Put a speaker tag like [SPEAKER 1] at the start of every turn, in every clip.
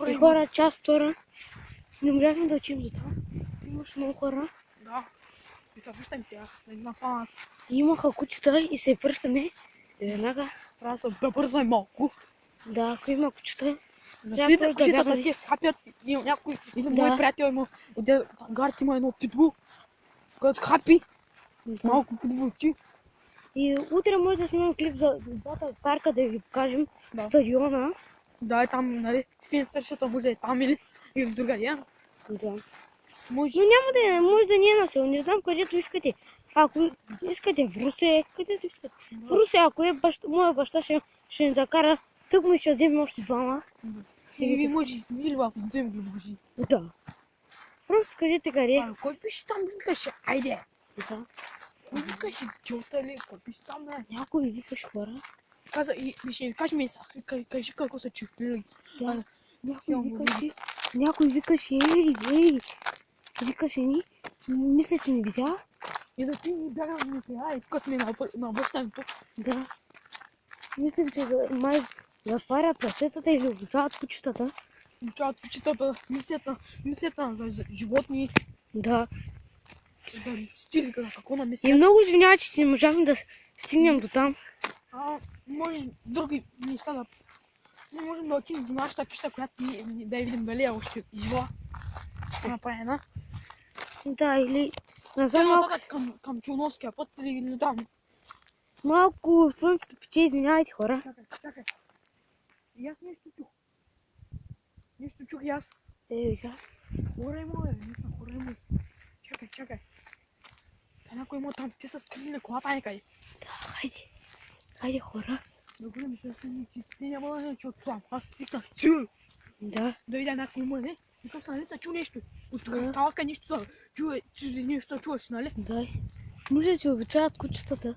[SPEAKER 1] хора
[SPEAKER 2] И
[SPEAKER 1] имат.
[SPEAKER 2] хора, част втора. Не можахме да учим до там. Имаш много хора.
[SPEAKER 1] Да. И се връщам сега. Да има план.
[SPEAKER 2] Имаха кучета и се връщаме. Веднага.
[SPEAKER 1] Трябва да бързаме малко.
[SPEAKER 2] Да, ако има кучета,
[SPEAKER 1] За
[SPEAKER 2] трябва
[SPEAKER 1] трите
[SPEAKER 2] просто да
[SPEAKER 1] кучетата
[SPEAKER 2] бягаме.
[SPEAKER 1] те схапят. И някой, един
[SPEAKER 2] Да.
[SPEAKER 1] мой приятел има, от гард има едно питбул, който хапи.
[SPEAKER 2] Да.
[SPEAKER 1] Малко питбулчи.
[SPEAKER 2] И утре може да снимем клип за двата парка, да ви покажем
[SPEAKER 1] Да.
[SPEAKER 2] стадиона.
[SPEAKER 1] Да, е там, нали, финстършата може да е там или в другаде.
[SPEAKER 2] Да.
[SPEAKER 1] Може.
[SPEAKER 2] Но няма да е, може да ни е на село, не знам където искате. Ако искате в Русе, където искате. В Русе, ако е моя баща ще ни закара, тък му ще вземем още двама.
[SPEAKER 1] И може, или в земли може.
[SPEAKER 2] Да. Просто кажете къде.
[SPEAKER 1] А, кой пише там, викаше? Айде!
[SPEAKER 2] Да.
[SPEAKER 1] Кой викаше? Тилта ли? Кой пише там, бе?
[SPEAKER 2] Някой викаш хора.
[SPEAKER 1] Каза, и ще ви кажем и са. Кажи какво са чули.
[SPEAKER 2] Да. Някой викаше, ей. Викаше ни. Мисля, че ни видя.
[SPEAKER 1] И за ти ни бягаме сега и тук сме на връщането.
[SPEAKER 2] Да. Мислим, че май затварят прасетата или обучават кучетата.
[SPEAKER 1] Обучават кучетата, мислят за животни,
[SPEAKER 2] Да.
[SPEAKER 1] за стили, какво
[SPEAKER 2] И
[SPEAKER 1] намислят.
[SPEAKER 2] много извинявай, че не можахме да стигнем до там.
[SPEAKER 1] Може други неща да... Не можем да отидем до нашата къща, която да я видим дали е още жива. Направена.
[SPEAKER 2] Да, или
[SPEAKER 1] Тя
[SPEAKER 2] назад малко,
[SPEAKER 1] нататък към Чулновския път или там.
[SPEAKER 2] малко слънцето пече, извинявайте хора.
[SPEAKER 1] Чакай. И аз нещо чух. Нещо чух и аз.
[SPEAKER 2] Вика.
[SPEAKER 1] Хора има, бе. Наистина, хора има. Чакай. Някой има там. Те са скрили колата някъде.
[SPEAKER 2] Да, хайде хора.
[SPEAKER 1] Да големи се сни, че те няма да не чуят това. Аз викнах, чу!
[SPEAKER 2] Да.
[SPEAKER 1] Да видя някой има, не? И просто нали са чу нещо. От
[SPEAKER 2] Да.
[SPEAKER 1] сталка нещо са чуе, нещо чуваш, нали?
[SPEAKER 2] Да. Може, че обичават кучетата.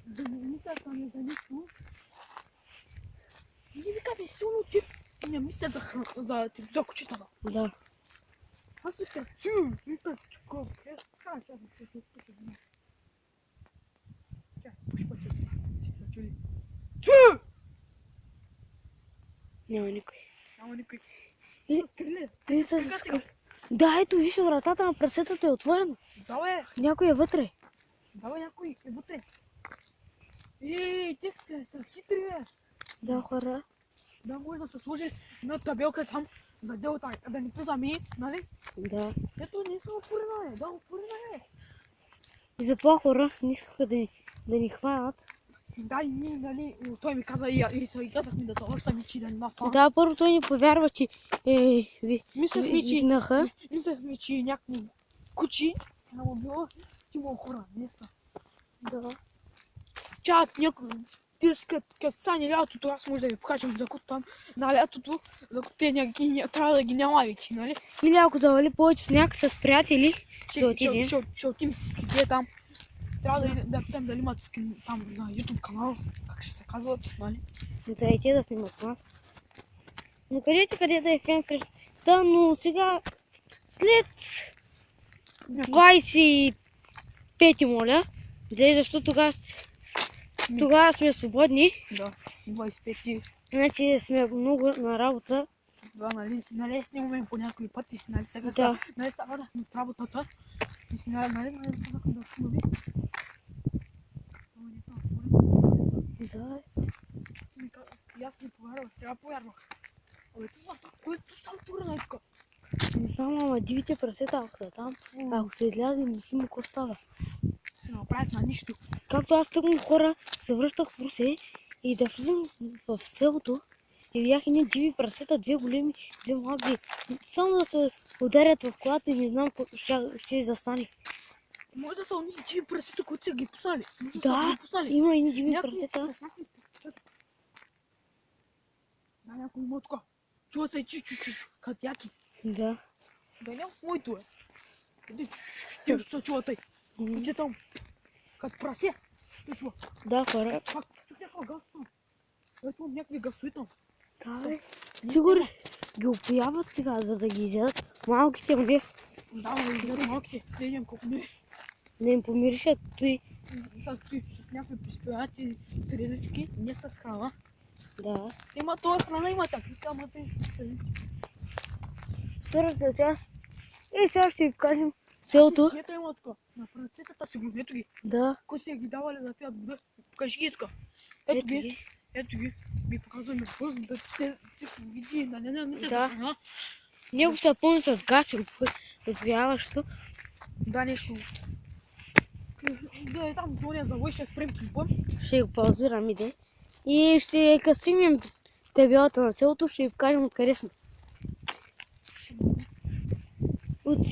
[SPEAKER 1] Да не мисля за нещо. И вика, бе, силно ти не мислят за кучетата.
[SPEAKER 2] Да.
[SPEAKER 1] Аз искам, вика, чуков. Чакай. Чакай.
[SPEAKER 2] Няма никой.
[SPEAKER 1] Няма никой.
[SPEAKER 2] И-
[SPEAKER 1] Скрили.
[SPEAKER 2] Или са се скрили. Да, ето виж, вратата на прасетата е отворена.
[SPEAKER 1] Да, бе.
[SPEAKER 2] Някой е вътре.
[SPEAKER 1] Някой е вътре. Те са хитри, бе.
[SPEAKER 2] Да, хора.
[SPEAKER 1] Да, може да се сложи на табелка там за делата, да не влизаме, нали?
[SPEAKER 2] Да.
[SPEAKER 1] Ето, не са отворена, бе. Да, отворена е.
[SPEAKER 2] И затова хора не искаха да ни хванат.
[SPEAKER 1] Да, и ние, нали, той ми каза и се казахме да се връщаме, че да не нафа.
[SPEAKER 2] Да, първо той ни повярва, че
[SPEAKER 1] Мислехме,
[SPEAKER 2] виднаха.
[SPEAKER 1] че някакво кучи, ама било, че има хора, не са.
[SPEAKER 2] Да.
[SPEAKER 1] Чак някой, като стане лятото, аз може да ви покажем за кото там, на лятото, за кото те трябва да ги няма вече, нали?
[SPEAKER 2] Или ако завали повече сняг с приятели, ще отидем.
[SPEAKER 1] Ще отидем с студия там. Трябва да питам дали имат там на YouTube канал, как ще се казват, нали?
[SPEAKER 2] Да и те да снимат с нас. Но кажете къде да е фен срещата, но сега след 25, моля, да, защото тогава сме свободни,
[SPEAKER 1] Да, 25.
[SPEAKER 2] значи сме много на работа.
[SPEAKER 1] Да, нали снимаме по някои пъти, нали сега
[SPEAKER 2] Да.
[SPEAKER 1] нали сега върнахме от работата и сме, нали станахме да снимаме.
[SPEAKER 2] Да.
[SPEAKER 1] И аз не повярвах, сега повярвах. Абе, което става турна тук?
[SPEAKER 2] Не знам, ама дивите прасета, ако са там, ако се излязе, не си му какво става.
[SPEAKER 1] Ще направят на нищо.
[SPEAKER 2] Както аз тъкмо хора се връщах в Русе и да влизам в селото и видях едни диви прасета, две големи, две малки. Само да се ударят в колата и не знам ще застане.
[SPEAKER 1] Може да са они диви прасета, които са ги пуснали.
[SPEAKER 2] Да, има едни диви прасета.
[SPEAKER 1] Да, някой има тук. Чува се като яки.
[SPEAKER 2] Да.
[SPEAKER 1] Да няма моето е. Къде се чува тъй? Къде там? Като прасе. Те чува.
[SPEAKER 2] Да, хора.
[SPEAKER 1] Чух някаква газ там. Ето някакви газови там.
[SPEAKER 2] Да, бе. Сигурно ги опояват сега, за да ги изядат малките днес.
[SPEAKER 1] Да, да изядат малките. Да видим колко не.
[SPEAKER 2] Да им помиришат той.
[SPEAKER 1] С някакви приспевати стрелички, не с храна.
[SPEAKER 2] Да.
[SPEAKER 1] Има това храна, има такива, само те стрелички.
[SPEAKER 2] втората част. И сега ще ви кажем селото.
[SPEAKER 1] Ето има тук. На пръцетата си го, ето ги.
[SPEAKER 2] Да.
[SPEAKER 1] Кой си ги давали да пият вода? Покажи ги тук.
[SPEAKER 2] Ето
[SPEAKER 1] Ето ги.
[SPEAKER 2] ги.
[SPEAKER 1] Ето ги. Ми показваме бързо, да сте види, да не мислят.
[SPEAKER 2] Да. Него се пълни с газ и отвяващо.
[SPEAKER 1] Да, нещо. Да е там долния завой, ще спрем клипа.
[SPEAKER 2] Ще го паузирам иде. И ще късимем табелата на селото, ще ви покажем откъде сме. От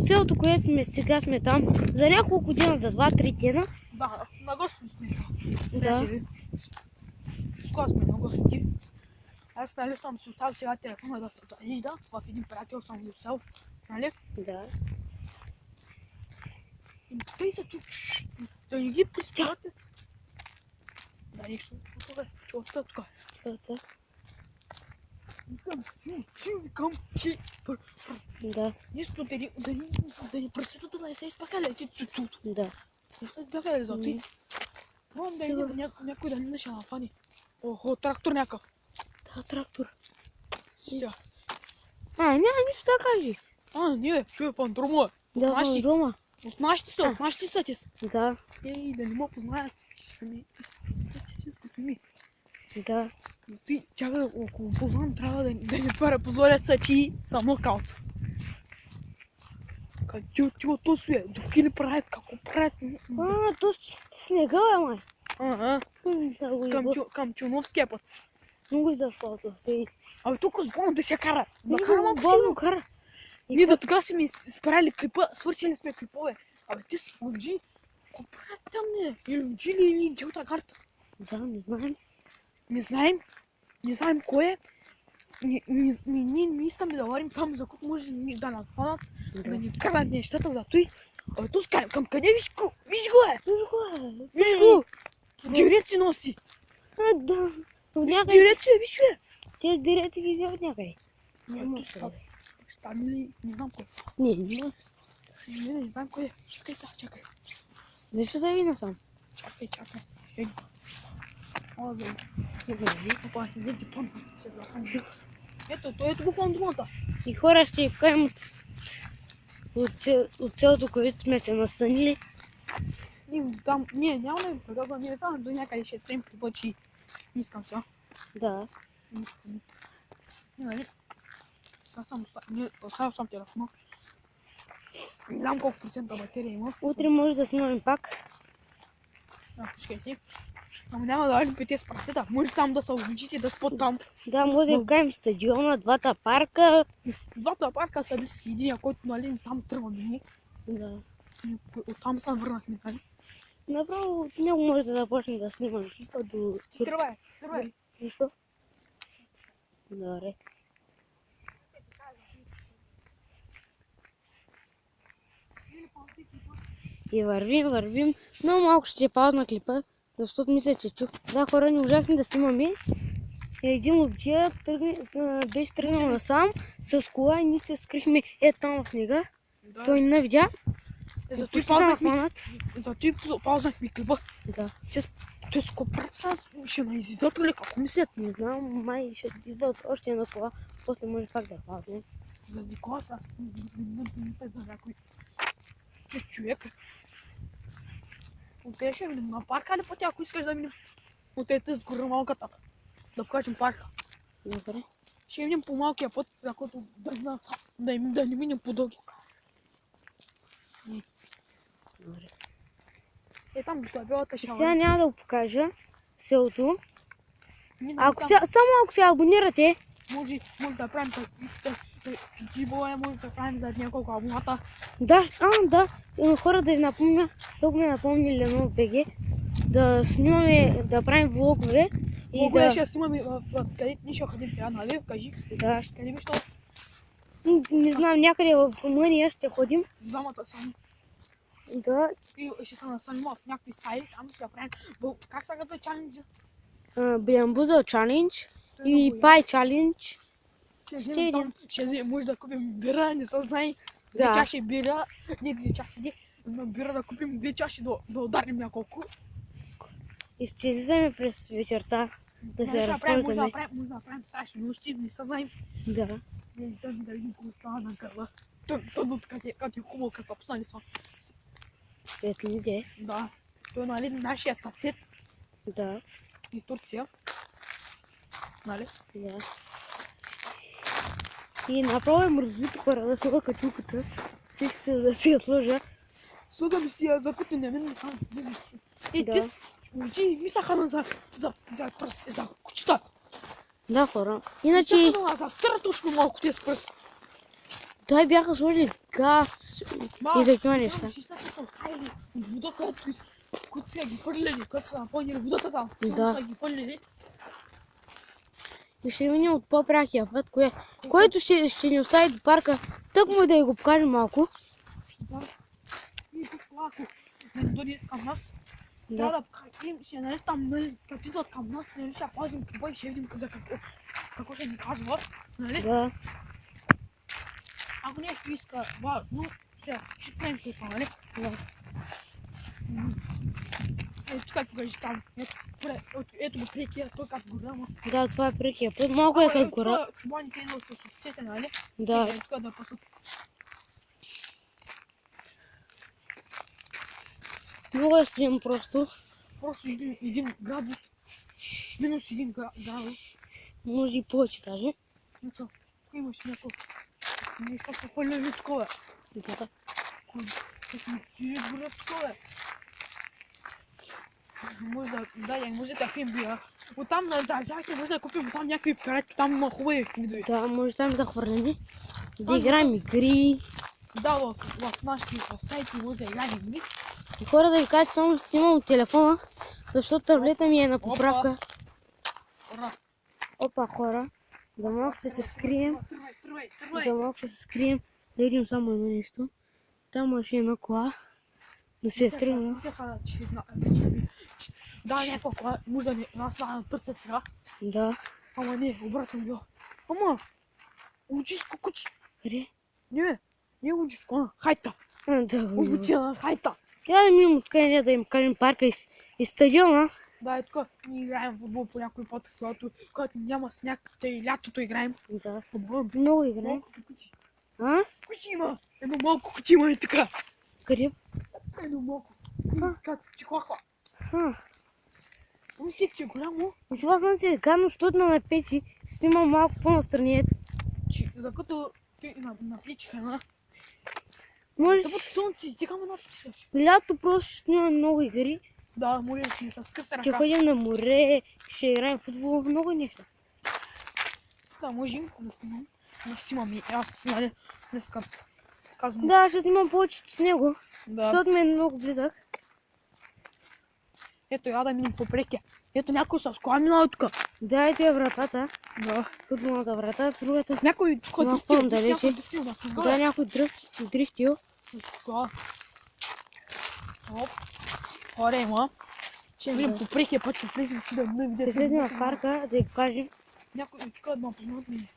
[SPEAKER 2] селото, което сме сега сме там, за няколко дена, за 2-3 дена.
[SPEAKER 1] Да, на гости сме.
[SPEAKER 2] Да.
[SPEAKER 1] Скоро сме на гости. Аз нали съм си оставил сега телефона да се зарежда. В един приятел съм го оставил. Нали?
[SPEAKER 2] Да.
[SPEAKER 1] И тъй се да не ги представяте. Да, нещо. Това е. Чувата тук. Викам, ти.
[SPEAKER 2] Да.
[SPEAKER 1] Нищо да ни пръстите да не се изпакали. Ти цуцуто.
[SPEAKER 2] Да.
[SPEAKER 1] Не се избягали за ти. Пробвам да има някой да не ще нафани. Охо, трактор някакъв.
[SPEAKER 2] Да, трактор.
[SPEAKER 1] Сега.
[SPEAKER 2] Няма нищо да кажи.
[SPEAKER 1] Не, чуя пандрома.
[SPEAKER 2] Да,
[SPEAKER 1] Наши.
[SPEAKER 2] Рома.
[SPEAKER 1] От нашите са те.
[SPEAKER 2] Да.
[SPEAKER 1] Ей, да не ме познаят. Ами, ти си като ми.
[SPEAKER 2] Да.
[SPEAKER 1] Ти, чакай, ако познам, трябва да не препозорят са, че съм нокаут. Къде ти от този свия? Докато ли правят, како правят?
[SPEAKER 2] То снега е, май.
[SPEAKER 1] Към Чуновския път.
[SPEAKER 2] Много изаспалто се.
[SPEAKER 1] Абе, тук с Бон да се кара. Да
[SPEAKER 2] Много
[SPEAKER 1] кара малко
[SPEAKER 2] бавно
[SPEAKER 1] силно.
[SPEAKER 2] кара.
[SPEAKER 1] Ние до тогава сме спряли клипа, свършили сме клипове. Абе, ти с лъджи. Какво правят там, не? Или лъджи ли, или идиота карта?
[SPEAKER 2] Да, не знаем.
[SPEAKER 1] Не знаем кой е. Ние не искаме да варим там, за който може да нападат, да ни откарат нещата за той. Абе, тук към къде виж го? Виж го е! Виж го! Дирет си носи!
[SPEAKER 2] Да.
[SPEAKER 1] Дирет си е, виж го е!
[SPEAKER 2] Те диреци ги вземат някъде.
[SPEAKER 1] Там или не знам кой.
[SPEAKER 2] Не.
[SPEAKER 1] Не знам кой е. Чакай сега, чакай.
[SPEAKER 2] Защо завина сам?
[SPEAKER 1] Чакай. О, бе. Опа, не ти помня. Ето го фондумата.
[SPEAKER 2] И хора ще ги покажем от селото, което сме се настанили.
[SPEAKER 1] Ние няма да ви показвам, ние там до някъде ще спрем при бъчи. Не искам сега.
[SPEAKER 2] Да.
[SPEAKER 1] Нали? Сега сам телефона. Не знам колко процента батерия има.
[SPEAKER 2] Утре може да снимаме пак.
[SPEAKER 1] Пускайте. Ама няма да валим пете с прасета. Може там да се обичите, да спот там.
[SPEAKER 2] Да, може да покажем стадиона, двата парка.
[SPEAKER 1] Двата парка са близки. Единия, който нали там тръгваме.
[SPEAKER 2] Да.
[SPEAKER 1] Оттам се върнахме, нали?
[SPEAKER 2] Направо от него може да започне да снимам клипа до...
[SPEAKER 1] Тръгвай.
[SPEAKER 2] Защо? Добре. И вървим. Много малко ще паузна клипа, защото мисля, че чух. Да, хора, не можахме да снимаме. Един ловджия беше тръгнал насам с кола и ние се скрихме там в снега. Той не видя.
[SPEAKER 1] Зато и паузахме клипа.
[SPEAKER 2] Да.
[SPEAKER 1] Те с копрата ще ме изидат ли, какво мислят?
[SPEAKER 2] Не знам, май ще издадат още една кола, после може пак да паузне.
[SPEAKER 1] Заради колата, за някой човек. Отде ще видим на парка ли пътя, ако искаш да видим? Отдете с гора малката. Да покажем парка.
[SPEAKER 2] Добре.
[SPEAKER 1] Ще видим по малкия път, за който да не минем по дълги.
[SPEAKER 2] Добре.
[SPEAKER 1] Там до табелата ще...
[SPEAKER 2] Сега няма да го покажа селото.
[SPEAKER 1] Само
[SPEAKER 2] Ако се абонирате,
[SPEAKER 1] може да правим джибове, може да правим за няколко абоната.
[SPEAKER 2] да, хора да ви напомня, тук ме напомнили едно БГ, да снимаме, да правим влогове и да...
[SPEAKER 1] Ще снимаме къде ние ще ходим сега, нали? Кажи.
[SPEAKER 2] Да.
[SPEAKER 1] Къде биш това?
[SPEAKER 2] Не знам, някъде в Румъния ще ходим.
[SPEAKER 1] Двамата само.
[SPEAKER 2] Да.
[SPEAKER 1] И ще се настаним в някакви стаи, там ще правим... Как са казва чаленджа?
[SPEAKER 2] Бамбузъл чалендж и пай чалендж.
[SPEAKER 1] Ще вземем, може да купим бира, не се знае.
[SPEAKER 2] Да.
[SPEAKER 1] 2 чаши бира, не 2 чаши, не. Бира да купим 2 чаши да ударим няколко.
[SPEAKER 2] И ще излизаме през вечерта да се разхождаме.
[SPEAKER 1] Може да правим страшни нощи, не се знаем.
[SPEAKER 2] Да.
[SPEAKER 1] Не знам да видим какво става на гърба. Тънно къде е хубаво, като са пуснали са.
[SPEAKER 2] Ето иде.
[SPEAKER 1] Да. Той нали нашия съсед
[SPEAKER 2] Да.
[SPEAKER 1] и Турция. Нали?
[SPEAKER 2] Да. И направо е мръзвито хора да сложа качулката. Всичките да си я сложа.
[SPEAKER 1] Слагам си я за куто не мен сам. И
[SPEAKER 2] Да.
[SPEAKER 1] ти учи мисаха за кучета.
[SPEAKER 2] Да, хора. Иначе
[SPEAKER 1] Мисаха за стара точно малко те с пръст.
[SPEAKER 2] той бяха сложили газ и такива неща.
[SPEAKER 1] От вода, които са ги хвърляли, които са напълнили водата там.
[SPEAKER 2] Да.
[SPEAKER 1] Са ги хвърляли.
[SPEAKER 2] И ще минем от по-прякия път, който ще ни остави до парка. Тък му да го покажем малко.
[SPEAKER 1] Да. И тук ако не дойде към нас, трябва да покажем, ще нали там, като идват към нас, нали ще пазим това и ще видим за какво ще ни казват, нали?
[SPEAKER 2] Да.
[SPEAKER 1] Ако нещо иска важно, ще правим това, нали?
[SPEAKER 2] Да.
[SPEAKER 1] Ето тук покажи там, ето го прекия, той като гора, ма.
[SPEAKER 2] Да, това е прекия път. Малко е като гора.
[SPEAKER 1] Чубаните идват с овцете, нали?
[SPEAKER 2] Да.
[SPEAKER 1] Ето тук да пасат.
[SPEAKER 2] Много е студено просто.
[SPEAKER 1] Просто един градус, минус един градус.
[SPEAKER 2] Може и повече даже.
[SPEAKER 1] Ето, тук имаш някакво. Нещо са хвърляли такова.
[SPEAKER 2] Да.
[SPEAKER 1] Горят такова. Може да пием бира. Оттам на държавите може да купим там някакви пиратки, там има хубави видове.
[SPEAKER 2] Да, може там да хвърляме. Да играем игри.
[SPEAKER 1] Да, в нашите сайти може да играем игри.
[SPEAKER 2] И хора да ви кажа, само снимам от телефона, защото таблета ми е на поправка.
[SPEAKER 1] Ура!
[SPEAKER 2] Опа, хора. За малко ще се скрием.
[SPEAKER 1] Тръгвай!
[SPEAKER 2] За малко ще се скрием. Да видим само едно нещо. Там имаше една кола. Но се е тръгнала.
[SPEAKER 1] Да, някаква кола, може да нас търсят сега.
[SPEAKER 2] Да.
[SPEAKER 1] Ама не, обратно било. Ама! Лучиско куче!
[SPEAKER 2] Къде?
[SPEAKER 1] Не лучиско, хайта!
[SPEAKER 2] Да,
[SPEAKER 1] Обучена хайта!
[SPEAKER 2] я да минем от къде да им кажем парка и стадиона.
[SPEAKER 1] Да, е така. Ние играем в футбол по някой път, когато няма сняг, и лятото играем.
[SPEAKER 2] Да.
[SPEAKER 1] Футбол.
[SPEAKER 2] Много играем.
[SPEAKER 1] Малко куче.
[SPEAKER 2] А?
[SPEAKER 1] Куче има! Едно малко куче има и така.
[SPEAKER 2] Къде?
[SPEAKER 1] Едно малко. Как чихлахва. Мислих, че е голямо.
[SPEAKER 2] И това съм си гадно, защото на печи снимам малко по-настрани. Ето.
[SPEAKER 1] За като ти напличиха една.
[SPEAKER 2] Можеш...
[SPEAKER 1] Да, слънце, сега ме напличихаш.
[SPEAKER 2] Лято просто ще снимам много игри.
[SPEAKER 1] Да, може да си с къса
[SPEAKER 2] Ще
[SPEAKER 1] ръка.
[SPEAKER 2] ходим на море, ще играем в футбол, много неща.
[SPEAKER 1] Да, можем да снимам и аз, нали, днеска казвам.
[SPEAKER 2] Да, ще снимам повечето с него,
[SPEAKER 1] Да.
[SPEAKER 2] защото ми е много близък.
[SPEAKER 1] Ето, я да минем по прекия. Ето някой с кола минава тук.
[SPEAKER 2] Да, ето е вратата,
[SPEAKER 1] Да.
[SPEAKER 2] футболната врата, другата.
[SPEAKER 1] Някой
[SPEAKER 2] Малко по-далече. Да, някой дрифтил.
[SPEAKER 1] Така. Оп. Хора има. Ще видим по прекия път, ще влезем тук да не
[SPEAKER 2] Ще
[SPEAKER 1] видим.
[SPEAKER 2] влезем в парка, да я покажем.
[SPEAKER 1] Някой тук да ме познат ми.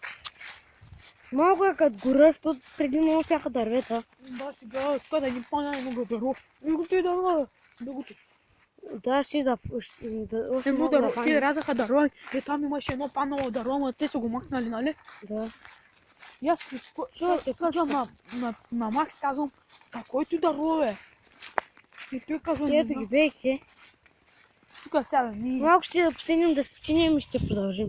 [SPEAKER 2] Малко е като гора, защото преди много сяха дървета.
[SPEAKER 1] Да, сега тук да ни пълня не мога да ро. Другото е да другото.
[SPEAKER 2] Да, ще да... Още
[SPEAKER 1] Едно
[SPEAKER 2] много
[SPEAKER 1] дърво,
[SPEAKER 2] да
[SPEAKER 1] те
[SPEAKER 2] хванем.
[SPEAKER 1] рязаха дърво и там имаше едно паднало дърво, но те са го махнали, нали?
[SPEAKER 2] Да.
[SPEAKER 1] И аз казвам на Макс, казвам, който дърво е? И той казва, не
[SPEAKER 2] Ето ги
[SPEAKER 1] знам.
[SPEAKER 2] бейки.
[SPEAKER 1] Тук сяда ми.
[SPEAKER 2] Малко ще да поседнем да спочинем и ще продължим.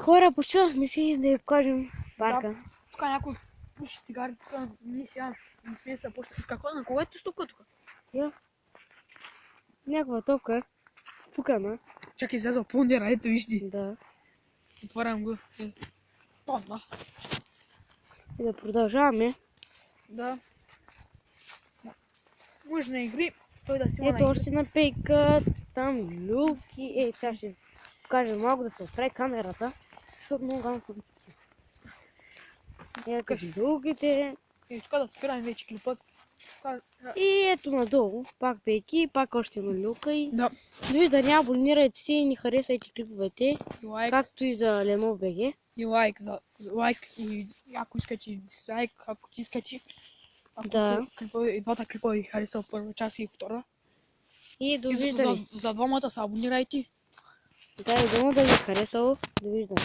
[SPEAKER 2] Хора, починахме си да ви покажем парка.
[SPEAKER 1] Тук някой пуши цигари, тук ние сега не сме се почти. Какво, на кого е ти стука тук?
[SPEAKER 2] Някаква топка. Пукана.
[SPEAKER 1] Чакай, изляза пундера, ето вижди.
[SPEAKER 2] Да.
[SPEAKER 1] Отварям го. Тонна.
[SPEAKER 2] И да продължаваме.
[SPEAKER 1] Да. Може на игри, той да си има на
[SPEAKER 2] Ето
[SPEAKER 1] игри.
[SPEAKER 2] още на пейка. Там люлки. Сега ще покажем малко да се отпре камерата. Защото много гадно съм. Ето люлките.
[SPEAKER 1] И тук да спираме вече клипът.
[SPEAKER 2] И ето надолу. Пак пейки, пак още една люлка. И
[SPEAKER 1] Да.
[SPEAKER 2] довиждане, абонирайте се и ни харесайте клиповете.
[SPEAKER 1] И лайк.
[SPEAKER 2] Както и за Ленов БГ.
[SPEAKER 1] И лайк за лайк и ако искате дизлайк, ако искате.
[SPEAKER 2] Да.
[SPEAKER 1] И двата клипа ви хареса първа част и втора.
[SPEAKER 2] И
[SPEAKER 1] И
[SPEAKER 2] довиждане.
[SPEAKER 1] за двамата се абонирайте.
[SPEAKER 2] Да, и дано да ви е харесало. Довиждане.